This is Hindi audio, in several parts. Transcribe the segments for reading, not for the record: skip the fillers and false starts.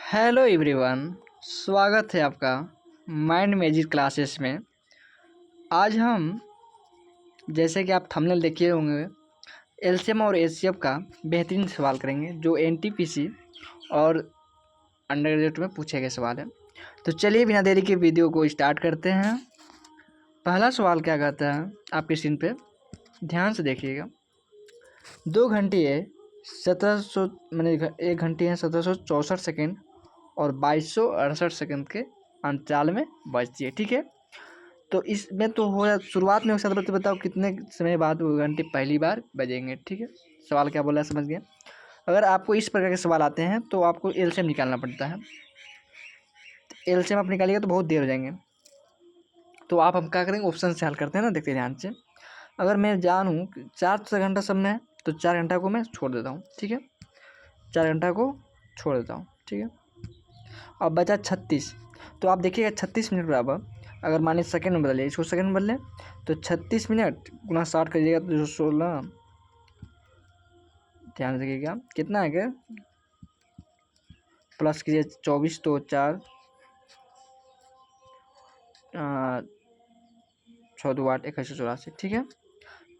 हेलो एवरीवन, स्वागत है आपका माइंड मैजिक क्लासेस में। आज हम जैसे कि आप थंबनेल देखे होंगे एलसीएम और एचसीएफ का बेहतरीन सवाल करेंगे जो एनटीपीसी और अंडरग्रेजुएट में पूछे गए सवाल है। तो चलिए बिना देरी के वीडियो को स्टार्ट करते हैं। पहला सवाल क्या कहता है, आपकी स्क्रीन पे ध्यान से देखिएगा। 2 घंटे 1700 मैंने 1 घंटे 1764 सेकेंड और 2268 सेकंड के अंतराल में बजती है। ठीक है, तो इसमें तो हो शुरुआत में बताओ कितने समय बाद वो घंटे पहली बार बजेंगे। ठीक है, सवाल क्या बोला है समझ गए। अगर आपको इस प्रकार के सवाल आते हैं तो आपको एलसीएम निकालना पड़ता है। एलसीएम आप निकालिएगा तो बहुत देर हो जाएंगे। तो आप हम क्या करेंगे, ऑप्शन से हल करते हैं ना, देखते ध्यान से। अगर मैं जानूँ 4 घंटा समय है तो 4 घंटा को मैं छोड़ देता हूँ। ठीक है, 4 घंटा को छोड़ देता हूँ। ठीक है, अब बचा 36। तो आप देखिएगा 36 मिनट बराबर, अगर मान लीजिए सेकेंड में बदलिए, इसको सेकेंड में बदलें तो 36 मिनट गुना 60 करिएगा तो 16, ध्यान रखिएगा कितना है, क्या प्लस कीजिए 24 तो 4 6 2 8 2184। ठीक है,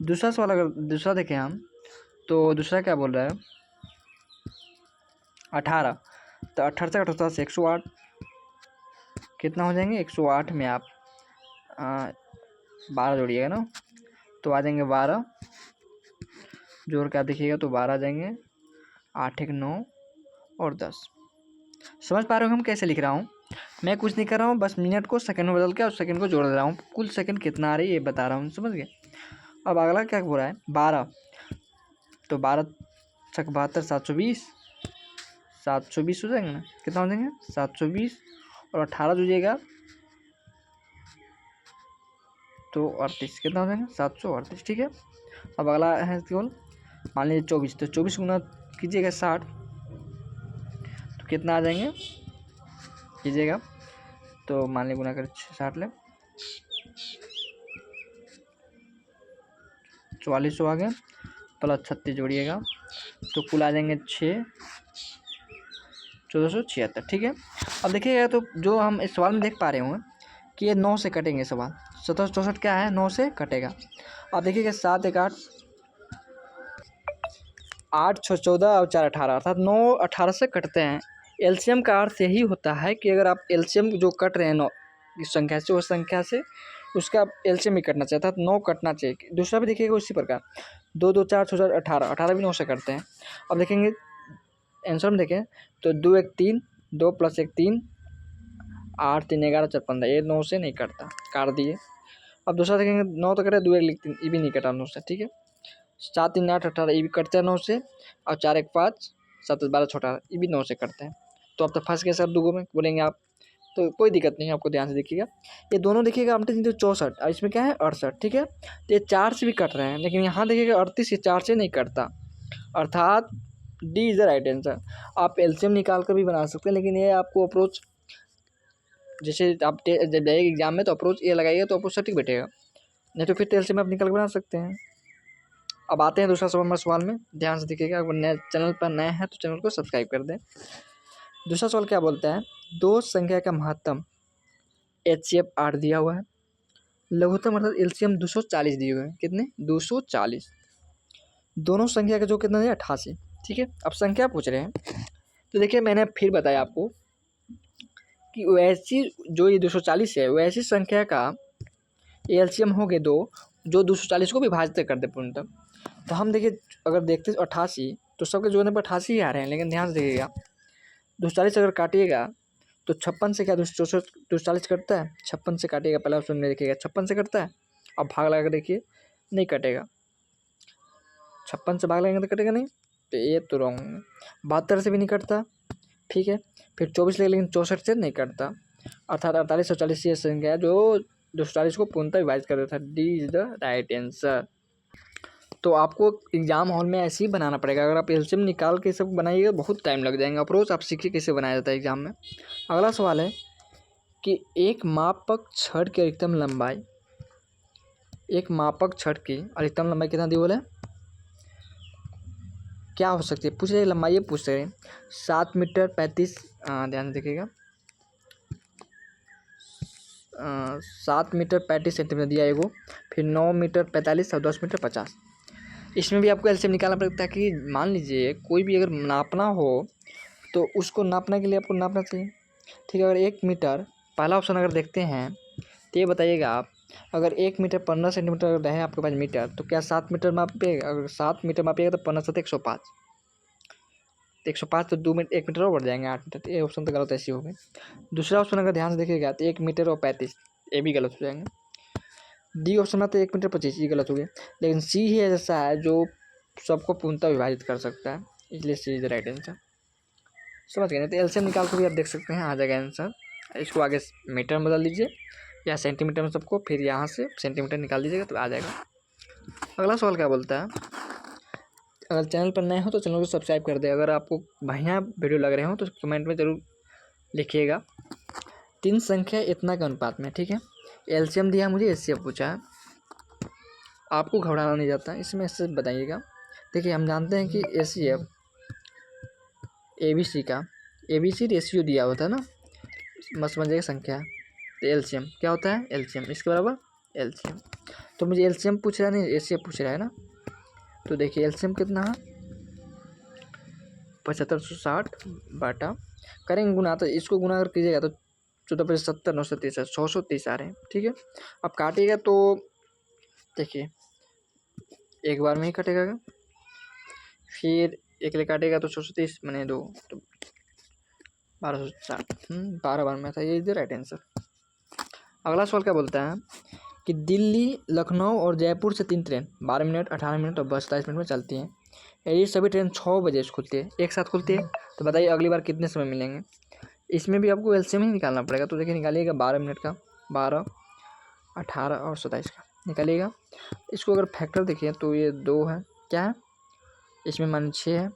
दूसरा सवाल अगर दूसरा देखें हम तो दूसरा क्या बोल रहा है 18। तो 18 से 18 से 108 कितना हो जाएंगे, 108 में आप 12 जोड़िएगा ना तो आ जाएंगे 12, जोड़ के आप देखिएगा तो 12 आ जाएंगे, 8 1 9 और 10। समझ पा रहे हो हम कैसे लिख रहा हूँ। मैं कुछ नहीं कर रहा हूँ, बस मिनट को सेकंड में बदल के और सेकंड को जोड़ दे रहा हूँ। कुल सेकंड कितना आ रही है ये बता रहा हूँ, समझ गए। अब अगला क्या बोल रहा है 12। तो 12 छक 72 720, 720 हो जाएंगे ना, कितना हो जाएंगे 720 और 18 जुड़िएगा तो 38, कितना हो जाएंगे 738। ठीक है, अब अगला है केवल मान लीजिए 24। तो 24 गुना कीजिएगा 60 तो कितना आ जाएंगे कीजिएगा, तो मान लीजिए गुना कर 60 ले 44 आ गया, प्लस 36 जोड़िएगा तो कुल आ जाएंगे 6 1476। ठीक है, अब देखिएगा तो जो हम इस सवाल में देख पा रहे होंगे कि ये 9 से कटेंगे सवाल। 1764 क्या है, 9 से कटेगा। अब देखिएगा 7 1 8 8 6 14 और 4 18, अर्थात 9 18 से कटते हैं। एलसीएम का अर्थ यही होता है कि अगर आप एलसीएम जो कट रहे हैं 9 इस संख्या से उस संख्या से उसका एलसीएम ही कटना चाहिए, अर्थात 9 कटना चाहिए। दूसरा भी देखिएगा उसी प्रकार 2 2 4 6 18 18 भी 9 से कटते हैं। अब देखेंगे आंसर में देखें तो 2 1 3 2 + 1 3 8 3 11 4 15, ये 9 से नहीं कटता, काट दिए। अब दूसरा देखेंगे 9 तो कटा, 2 1 3 ये भी नहीं कटा 9 से। ठीक है, 7 3 8 18 ये भी कटते हैं 9 से, और 4 1 5 7 12 छोटा ये भी 9 से कटते हैं। तो अब तो फंस गए सर दूगों में बोलेंगे आप, तो कोई दिक्कत नहीं है, आपको ध्यान से देखिएगा। ये दोनों देखिएगा 64 और इसमें क्या है 68। ठीक है, तो ये 4 से भी कट रहे हैं, लेकिन यहाँ देखिएगा 38 ये 4 से नहीं कटता, अर्थात D is the right answer. आप एलसीएम निकाल कर भी बना सकते हैं, लेकिन ये आपको अप्रोच जैसे आप जब जाइएगा एग्जाम में तो अप्रोच ये लगाइएगा तो अप्रोच सटीक बैठेगा, नहीं तो फिर एलसीएम आप निकाल कर बना सकते हैं। अब आते हैं दूसरा सवाल में, ध्यान से देखिएगा। अगर नए चैनल पर नए हैं तो चैनल को सब्सक्राइब कर दें। दूसरा सवाल क्या बोलता है, दो संख्या का महत्तम एचसीएफ 8 दिया हुआ है, लघुत्तम अर्थात एलसीएम 240 दिए हुए हैं। कितने 240, दोनों संख्या का जो कितना है 88। ठीक है, अब संख्या पूछ रहे हैं तो देखिए मैंने फिर बताया आपको कि वैसी जो ये 240 है वैसी संख्या का एलसीएम हो गए 2 जो 240 को विभाजित कर दे पूर्णतः। तो हम देखिए अगर देखते 88 तो सबके जोड़ने पर 88 ही आ रहे हैं, लेकिन ध्यान से देखिएगा 240 अगर काटिएगा तो 56 से क्या 240 कटता है, 56 से काटिएगा, पहला ऑप्शन में देखिएगा 56 से कटता है। अब भाग लगा कर देखिए नहीं कटेगा, 56 से भाग लगेंगे तो कटेगा नहीं, तो ये तो रॉन्ग है। 72 से भी नहीं कटता, ठीक है, फिर 24 लेकिन 64 से नहीं कटता, अर्थात 48 और 40 ये संख्या है जो 240 को पूर्णतः विभाजित कर देता है। D is the right answer. तो आपको एग्जाम हॉल में ऐसे ही बनाना पड़ेगा। अगर आप एलसीएम निकाल के सब बनाइएगा बहुत टाइम लग जाएगा। अप्रोच आप सीखिए कैसे बनाया जाता है एग्जाम में। अगला सवाल है कि एक मापक छड़ की अधिकतम लंबाई, एक मापक छड़ की अधिकतम लंबाई कितना दी बोले क्या हो सकती है, पूछ रहे लंबाई पूछ रहे 7 मीटर 35, ध्यान से देखिएगा, 7 मीटर 35 सेंटीमीटर दिया एगो, फिर 9 मीटर 45 और 10 मीटर 50। इसमें भी आपको एलसीएम निकालना पड़ता है कि मान लीजिए कोई भी अगर नापना हो तो उसको नापने के लिए आपको नापना चाहिए, ठीक है। अगर 1 मीटर, पहला ऑप्शन अगर देखते हैं तो ये बताइएगा आप, अगर 1 मीटर 15 सेंटीमीटर अगर रहे आपके पास मीटर, तो क्या 7 मीटर मापिएगा? अगर 7 मीटर मापिएगा तो 15 7 105, 105 तो 1 मीटर और बढ़ जाएंगे 8 मीटर, तो ये ऑप्शन तो गलत ऐसी हो गई। दूसरा ऑप्शन अगर ध्यान से देखिएगा तो 1 मीटर और 35, ये भी गलत हो जाएंगे। डी ऑप्शन में तो 1 मीटर 25, ये गलत हो गया। लेकिन सी ही ऐसा है जो सबको पूर्णतः विभाजित कर सकता है, इसलिए सी इज द राइट आंसर। समझ गए? तो एलसीएम निकाल कर भी आप देख सकते हैं, आ जाएगा आंसर। इसको आगे मीटर में बदल लीजिए या सेंटीमीटर में सबको, फिर यहाँ से सेंटीमीटर निकाल दीजिएगा तो आ जाएगा। अगला सवाल क्या बोलता है, अगर चैनल पर नए हो तो चैनल को सब्सक्राइब कर दे। अगर आपको बढ़िया वीडियो लग रहे हो तो कमेंट में ज़रूर लिखिएगा। 3 संख्या इतना के अनुपात में, ठीक है। एलसीएम दिया मुझे, एचसीएफ पूछा है, आपको घबराना नहीं जाता है, इसमें इससे बताइएगा। देखिए हम जानते हैं कि एचसीएफ एबीसी रेशियो दिया होता है ना, मत समझिएगा संख्या, तो एलसीएम क्या होता है, एलसीएम इसके बराबर एलसीएम। तो मुझे एलसीएम पूछ रहा है, नहीं एचसीएफ पूछ रहा है ना। तो देखिए एलसीएम कितना है, 7560 बाटा करेंगे गुना, तो इसको गुना अगर कीजिएगा तो 14 × 70 930 630 आ रहे हैं, ठीक है। अब काटिएगा तो देखिए एक बार में ही कटेगा, फिर एक ले काटेगा तो 630 मैंने 2 तो 1260, 12 बार में था, ये इज द राइट आंसर। अगला सवाल क्या बोलता है कि दिल्ली, लखनऊ और जयपुर से 3 ट्रेन 12 मिनट 18 मिनट और 27 मिनट में चलती हैं। ये सभी ट्रेन 6 बजे से खुलती है, एक साथ खुलती है, तो बताइए अगली बार कितने समय मिलेंगे। इसमें भी आपको एलसीएम ही निकालना पड़ेगा। तो देखिए निकालिएगा 12 मिनट का, 12 18 और 27 का निकालिएगा। इसको अगर फैक्टर देखिए तो ये 2 है, क्या है इसमें, मान 6 है,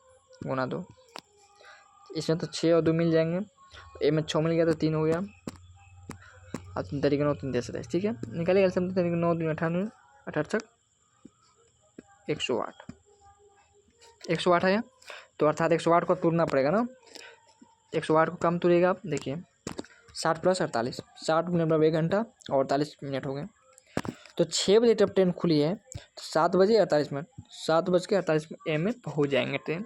गुना 2, इसमें तो 6 और 2 मिल जाएंगे, ए में 6 मिल गया तो 3 हो गया, और 3 तरीके 9 3 27, ठीक है। निकालिएगा एलसीएम, 3 तरीके 9 2 18 18 108, 108 है, तो अर्थात 108 को तोड़ना पड़ेगा ना, 108 को कम तोड़िएगा आप। देखिए 60 + 48, 60 मिनट बराबर 1 घंटा और 48 मिनट हो गए। तो 6 बजे जब ट्रेन खुली है तो 7 बजे 48 मिनट, 7:48 में पहुँच जाएंगे ट्रेन।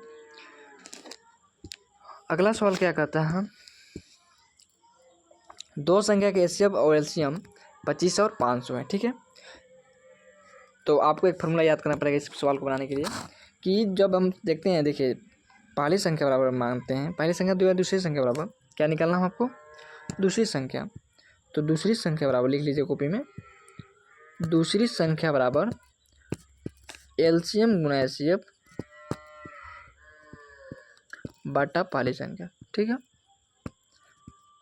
अगला सवाल क्या कहता है, 2 संख्या के एचसीएफ और एलसीएम 25 और 500 है, ठीक है। तो आपको एक फार्मूला याद करना पड़ेगा इस सवाल को बनाने के लिए, कि जब हम देखते हैं, देखिए पहली संख्या बराबर मानते हैं, पहली संख्या दूसरी संख्या बराबर, क्या निकालना है आपको, दूसरी संख्या। तो दूसरी संख्या बराबर लिख लीजिए कॉपी में, दूसरी संख्या बराबर एलसीएम गुना एचसीएफ बटा पहली संख्या, ठीक है।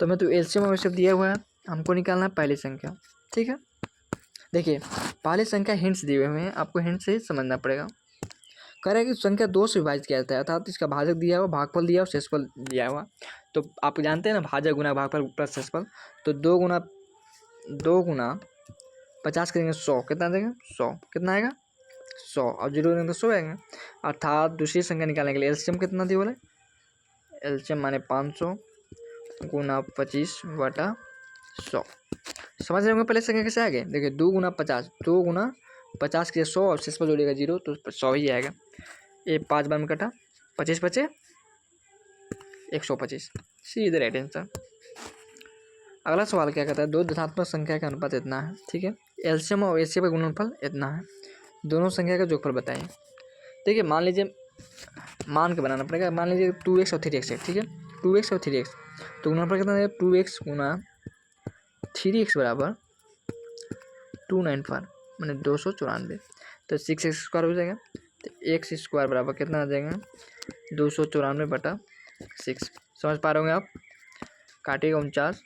तो मैं तो एलसीएम और एचसीएफ दिया हुआ है, हमको निकालना है पहली संख्या, ठीक है। देखिए पहली संख्या हिंट्स दिए हुए हैं, आपको हिंट से ही समझना पड़ेगा। कह रहा है कि संख्या 2 से विभाजित किया जाता है, अर्थात इसका भाजक दिया हुआ, भागफल दिया हुआ, शेषफल दिया हुआ। तो आप जानते हैं ना, भाजक गुना भागफल प्लस शेषफल, तो 2 गुना 50 करेंगे 100, कितना देंगे 100, कितना आएगा 100, और 0 देंगे तो 100 आएंगे। अर्थात दूसरी संख्या निकालने के लिए एलसीएम कितना दिए बोले, एलसीएम माने 500 गुना 25 बटा 100। समझ रहे होंगे पहले संख्या कैसे आ गए। देखिए 2 गुना 50, 2 गुना 50 के 100 और शेष पर जोड़ेगा 0 तो 100 ही आएगा। ये 5 बार में कटा, 25 बचे 125, सी इज द राइट आंसर। अगला सवाल क्या कहता है, 2 धनात्मक संख्या का अनुपात इतना है, ठीक है। एलसीएम और एचसीएफ का गुणनफल इतना है, दोनों संख्या का जोगफल बताइए। देखिए मान लीजिए, मान के बनाना पड़ेगा, मान लीजिए 2x और 3x है, ठीक है, 2x और 3x, तो गुणनफल कितना है, 2x गुना 3x बराबर 294 मैंने 294, तो 6x² हो जाएगा, तो x² बराबर कितना आ जाएगा 294 बटा 6। समझ पा रहे होंगे आप, काटिएगा 49,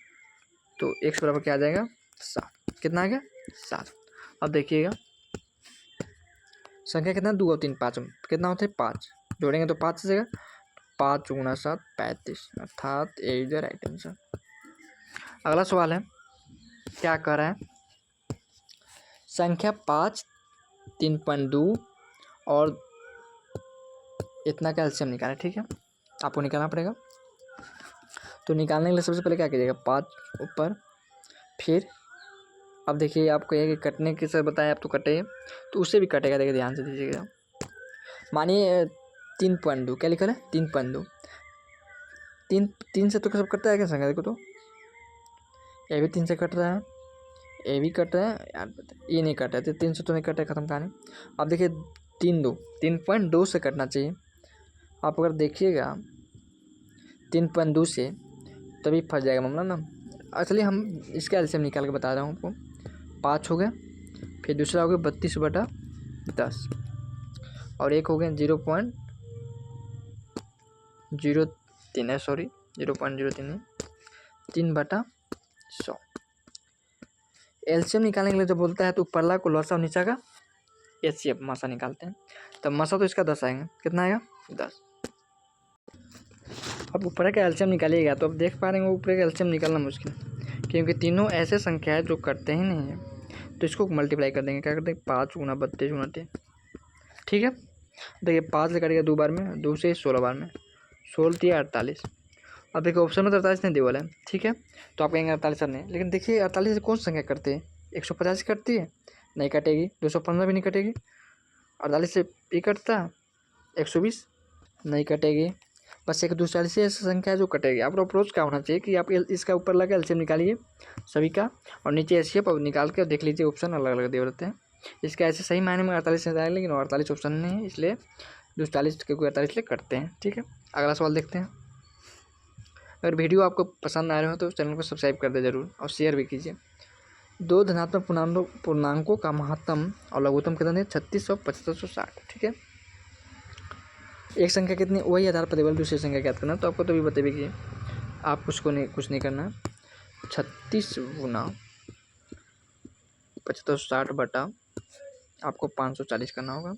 तो x बराबर क्या आ जाएगा 7, कितना आ गया 7। अब देखिएगा संख्या कितना 2 और 3 5 कितना होता है 5, जोड़ेंगे तो 5 आ जाएगा, 5 गुना 7 35, अर्थात ए इज द राइट आंसर। अगला सवाल है, क्या कह रहा है, संख्या 5 3.2 और इतना का एलसीएम निकालें। ठीक है, आपको निकालना पड़ेगा। तो निकालने के लिए सबसे पहले क्या कीजिएगा, 5 ऊपर, फिर अब देखिए आपको ये कि कटने के सर बताएं आप तो कटे, तो उससे भी कटेगा। देखिए ध्यान से दीजिएगा, मानिए 3.2 क्या लिखा है 3.2, 3 से तो सब कटता है क्या संख्या, देखो तो ये भी 3 से कट रहा है, ये भी कट रहा है यार, ये नहीं कट रहा है, तो 3 से तो नहीं कट रहा है, खत्म कहानी। अब देखिए 3.2 से कटना चाहिए। आप अगर देखिएगा 3.2 से तभी फंस जाएगा मामला ना। असली हम इसका एलसीएम निकाल के बता रहा हूँ आपको। 5 हो गया, फिर दूसरा हो गया 32/10, और एक हो गया 0.03 है, सॉरी 0.03 है, 3/100। एलसीएम निकालने के लिए जो बोलता है तो ऊपरला को लसा और नीचा का एचसीएफ मसा निकालते हैं। तब मसा तो इसका 10 आएगा, कितना आएगा 10। अब ऊपर का एलसीएम निकालिएगा तो अब देख पा रहे हैं ऊपर का एलसीएम निकालना मुश्किल, क्योंकि तीनों ऐसे संख्या है जो करते ही नहीं है। तो इसको मल्टीप्लाई कर देंगे, क्या करते हैं 5 × 32 × 3। ठीक है, देखिए 5 से कटेगा 2 बार में, 2 से 16 बार में, 16 × 48। अब देखिए ऑप्शन में तो 48 नहीं दे वाला है। ठीक है, तो आप कहेंगे 48 नहीं, लेकिन देखिए 48 से कौन सी संख्या करते हैं, 150 कटती है, नहीं कटेगी। 215 भी नहीं कटेगी। 48 से भी कटता, 120 नहीं कटेगी। बस 142 से ऐसी संख्या है जो कटेगी। आपका अप्रोच क्या होना चाहिए कि आप इसका ऊपर लगा एलसीएम निकालिए सभी का, और नीचे एचसीएफ और निकाल के देख लीजिए, ऑप्शन अलग अलग दे रहते हैं। इसका ऐसे सही मायने में 48 से आए, लेकिन 48 ऑप्शन नहीं है, इसलिए 240 क्योंकि 48 लिए कटते हैं। ठीक है, अगला सवाल देखते हैं। अगर वीडियो आपको पसंद आ रहे हो तो चैनल को सब्सक्राइब कर दे जरूर, और शेयर भी कीजिए। 2 धनात्मक पूर्णांकों का महत्तम और लघुत्तम कितना है, 36 और 7560। ठीक है, एक संख्या कितनी वही आधार पर देवल दूसरी संख्या ज्ञात करना। तो आपको तो भी बताइए, आप कुछ नहीं करना। 36 × 7560 बटा आपको 540 करना होगा।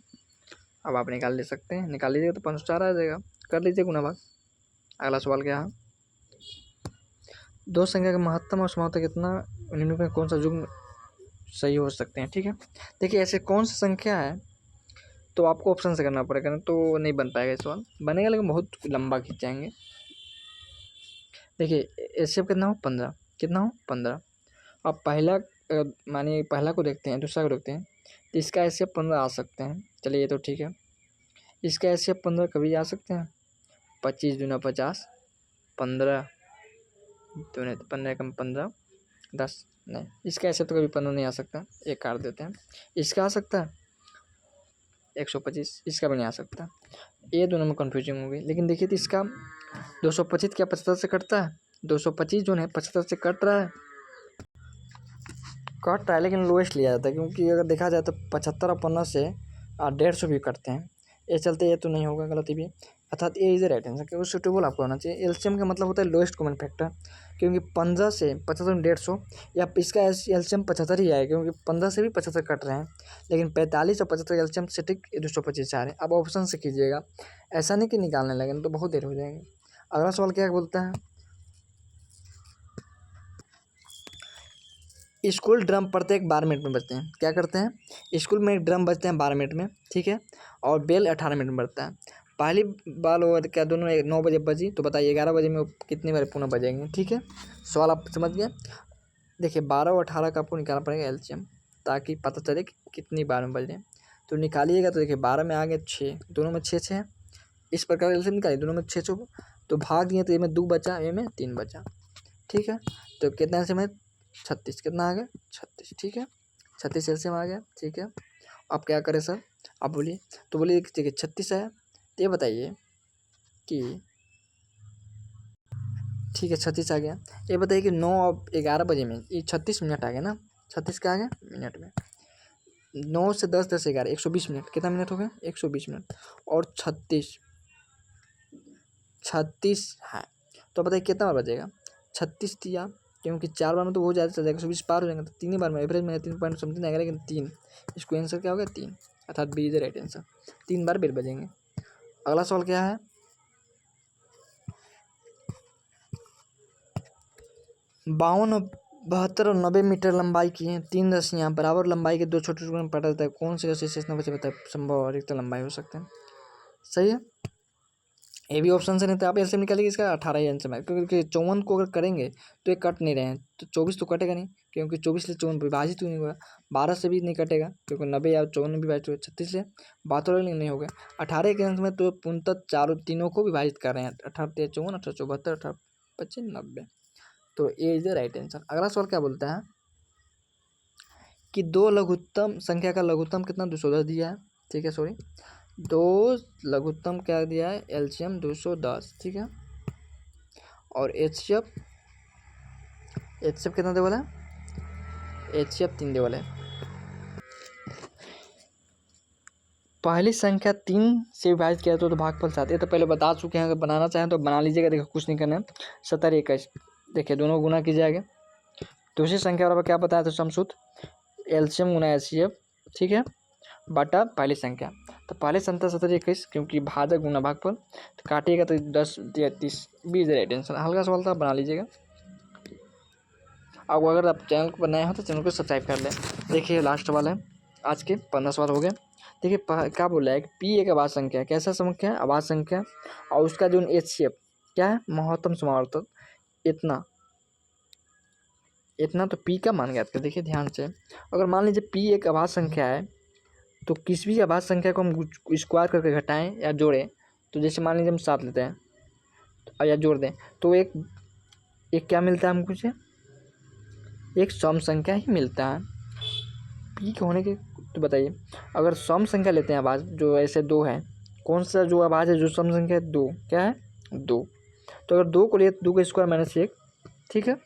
अब आप निकाल ले सकते हैं, निकाल लीजिएगा तो 504 आ जाएगा, कर लीजिए गुना भाग। अगला सवाल क्या है, 2 संख्या का महत्तम और समाप्त कितना, निम्न में कौन सा युग्म सही हो सकते हैं। ठीक है, देखिए ऐसे कौन सी संख्या है तो आपको ऑप्शन से करना पड़ेगा, तो नहीं बन पाएगा सवाल, बनेगा लेकिन बहुत लंबा खींच जाएंगे। देखिए एचसीएफ कितना हो 15, कितना हो 15। अब पहला मानिए पहला को देखते हैं, दूसरा को देखते हैं, तो इसका एचसीएफ 15 आ सकते हैं। चलिए ये तो ठीक है, इसका एचसीएफ 15 कभी आ सकते हैं, 25 दूना 50, 15 दूना 15 कम 15 10, नहीं इसका एचसीएफ तो कभी 15 नहीं आ सकता, एक काट देते हैं। इसका आ सकता है 125, इसका भी नहीं आ सकता। ये दोनों में कन्फ्यूजिंग होगी, लेकिन देखिए तो इसका 225 क्या 75 से कटता है, 225 जो है 75 से कट रहा है, लेकिन लोएस्ट लिया जाता है, क्योंकि अगर देखा जाए तो 75 और 15 से 150 भी कटते हैं। ये चलते ये तो नहीं होगा, गलती भी, अर्थात ये इज राइट आंसर, क्योंकि सूटेबल आपको होना चाहिए। एलसीएम का मतलब होता है लोएस्ट कॉमन फैक्टर, क्योंकि 15 से 75 में 150, या इसका एलसीएम 75 ही आएगा, क्योंकि 15 से भी 75 कट रहे हैं, लेकिन 45 और 75 एलसीएम से ठीक 225 आ रहे हैं। अब ऑप्शन से कीजिएगा, ऐसा नहीं कि निकालने लगे तो बहुत देर हो जाएगी। अगला सवाल क्या बोलता है, स्कूल ड्रम प्रत्येक 12 मिनट में बजते हैं। क्या करते हैं, स्कूल में एक ड्रम बजते हैं 12 मिनट में। ठीक है, और बेल 18 मिनट में बजता है। पहली बाल और क्या दोनों 9 बजे बजी, तो बताइए 11 बजे में कितनी बार पुनः बजेंगे। ठीक है, सवाल आप समझ गए। देखिए 12 और 18 का आपको निकालना पड़ेगा एलसीएम, ताकि पता चले कि कितनी बार में बज रहे हैं। तो निकालिएगा, तो देखिए 12 में आ गया 6, दोनों में 6 है, इस प्रकार एलसीएम निकालिए, दोनों में 6 तो भाग दिए, तो ये में 2 बचा, ये में 3 बचा। ठीक है, तो कितना एलसीएम है 36, कितना आ गया 36। ठीक है, 36 एलसीएम आ गया। ठीक है, आप क्या करें सर, आप बोलिए, तो बोलिए देखिए 36 है, तो ये बताइए कि ठीक है 36 आ गया। ये बताइए कि 9 और 11 बजे में ये 36 मिनट आ गया ना, 36 का आ गया मिनट में, 9 से 10, 10 से 11, 120 मिनट, कितना मिनट हो गया 120 मिनट, और 36 है, तो बताइए कितना बार बजेगा, 36 दिया, क्योंकि 4 बार में तो हो जाएगा, चल जाएगा 120 पार हो जाएगा, तो 3 ही बार में एवरेज में 3 पॉइंट समथिंग आएगा, लेकिन 3, इसको आंसर क्या हो गया 3, अर्थात b is the right answer. 3 बार बेल बजेंगे। अगला सवाल क्या है, 52, 72 और 90 मीटर लंबाई की हैं 3 रस्सियाँ बराबर लंबाई के 2 छोटे टुकड़ों में पटा जाता है, कौन सी रस्सी शेष 90 से बताए संभव अधिकतम लंबाई हो सकते हैं। सही है। ये भी ऑप्शन से नहीं, तो आप एलसीएम निकालिए इसका 18 ही एलसीएम है, क्योंकि 54 को अगर करेंगे तो ये कट नहीं रहे हैं, तो 24 तो कटेगा नहीं, क्योंकि 24 से 54 विभाजित नहीं हुआ। 12 से भी नहीं कटेगा, क्योंकि 90 या 54 विभाजित हुआ। 36 से 72 नहीं होगा। 18 के अंक में तो पूर्णतः चारों तीनों को विभाजित कर रहे हैं, 18 × 54, 18 × 74, 18 × 25, 90। तो ए इज द राइट आंसर। अगला सवाल क्या बोलता है कि दो लघुत्तम संख्या का लघुत्तम कितना 210 दिया है, ठीक है, सॉरी, दो लघुत्तम क्या दिया है, एलसीएम 210, ठीक है, और एचसीएफ कितना दे वाला है, एचसीएफ 3 दे वाला है। पहली संख्या 3 से विभाजित किया तो भागफल 7, ये तो पहले बता चुके हैं, अगर बनाना चाहें तो बना लीजिएगा, देखो कुछ नहीं करना है। 70 21, देखिए दोनों गुना कीजिएगा। दूसरी संख्या बराबर क्या बताया था, समसूत्र एलसीएम गुना एचसीएफ, ठीक है, बटा पहली संख्या। तो पहले संख्या 70 21, क्योंकि भाजक गुना भागफल, तो काटिएगा तो 10 30 20 राइट आंसर। हल्का सवाल था, बना लीजिएगा। अब अगर आप चैनल को बनाए हो तो चैनल को सब्सक्राइब कर लें। देखिए लास्ट वाला है, आज के 15 सवाल हो गए। देखिए क्या बोल रहा है कि पी एक आवाज संख्या है, कैसा संख्या है, आवाज संख्या, और उसका जो एचसीएफ क्या है, महत्तम समावर्तक, इतना तो पी का मान ज्ञात कर। देखिए ध्यान से, अगर मान लीजिए पी एक आवाज संख्या है, तो किसी भी आवाज संख्या को हम स्क्वायर करके घटाएं या जोड़ें, तो जैसे मान लीजिए हम 7 लेते हैं तो या जोड़ दें, तो एक क्या मिलता है हमको, एक सम संख्या ही मिलता है पी के होने के। तो बताइए, अगर सम संख्या लेते हैं आवाज़ जो ऐसे 2 है, कौन सा जो आवाज़ है जो सम संख्या है, 2, क्या है, 2। तो अगर 2 को लिए 2 का स्क्वायर -1, ठीक है,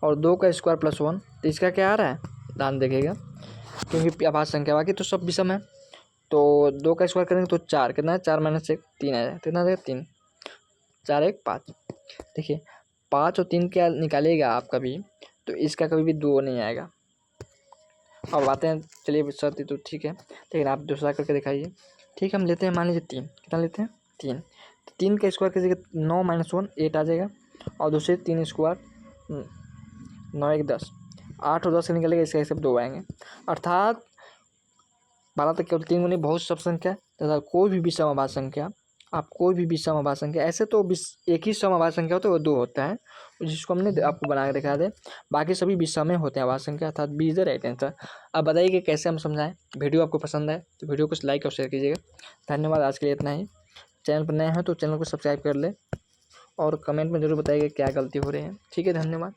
और 2 का स्क्वायर +1, तो इसका क्या आ रहा है, ध्यान देखिएगा, क्योंकि आवाज़ संख्या बाकी तो सब विषम है। तो 2 का स्क्वायर करेंगे तो 4, कितना है, 4 - 1 3 आएगा, कितना आएगा, 3, 4 1 5। देखिए 5 और 3 क्या निकालिएगा आप कभी, तो इसका कभी भी 2 नहीं आएगा। अब आते हैं, चलिए सर तो ठीक है, लेकिन आप दूसरा करके दिखाइए। ठीक है, हम लेते हैं, मान लीजिए 3, कितना लेते हैं, 3, तो 3 का स्क्वायर कीजिएगा, 9 - 1 8 आ जाएगा, और दूसरे 3 स्क्वायर 9 1 10, 8 और 10 से निकलेगा, इसका सब 2 आएंगे, अर्थात 12 तक केवल 3 गुनी बहुत सब संख्या तथा कोई भी विषम आवाज संख्या, आप कोई भी विषम आवाज संख्या, ऐसे तो एक ही सम आवाज संख्या होता है, वो 2 होता है, जिसको हमने आपको बना के दिखा दे, बाकी सभी विषम में होते हैं आवाज संख्या, अर्थात b is the right answer. अब बताइए कि कैसे हम समझाएं। वीडियो आपको पसंद आए तो वीडियो को लाइक और शेयर कीजिएगा। धन्यवाद, आज के लिए इतना ही। चैनल पर नए हैं तो चैनल को सब्सक्राइब कर ले, और कमेंट में जरूर बताइएगा क्या गलती हो रही है। ठीक है, धन्यवाद।